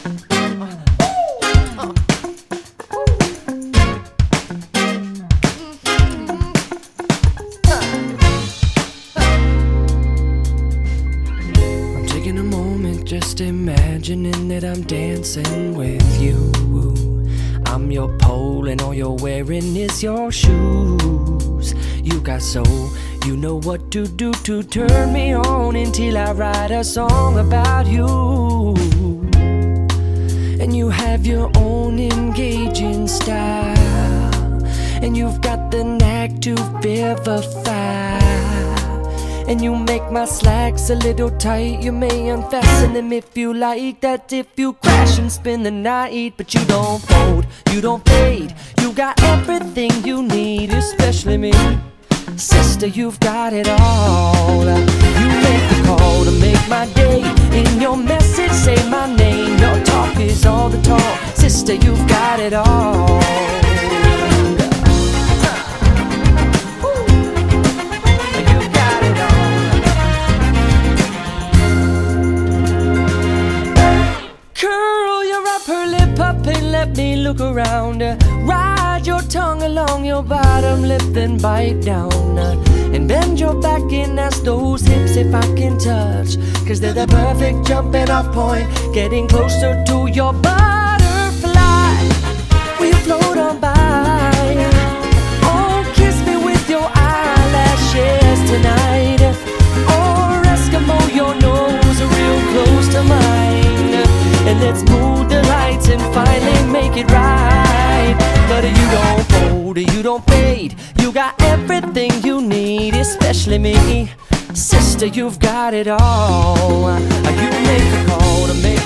I'm taking a moment, just imagining that I'm dancing with you. I'm your pole and all you're wearing is your shoes. You got soul, you know what to do to turn me on until I write a song about you. And you have your own engaging style, and you've got the knack to vivify. And you make my slacks a little tight. You may unfasten them if you like. That if you crash and spend the night. But you don't fold, you don't fade. You got everything you need, especially me. Sister, you've got it all. You make the call to make my day. In your message, say my name. Your talk is all the talk. Sister, you've got it all. Let me look around. Ride your tongue along your bottom lip, then bite down. And bend your back and ask those hips if I can touch, 'cause they're the perfect jumping off point, getting closer to your butterfly. Will you float on by? Oh, kiss me with your eyelashes tonight. Or Eskimo your nose real close to mine. And let's move the lights and finally make it right. But you don't fold, you don't fade. You got everything you need, especially me. Sister, you've got it all. You make a call to make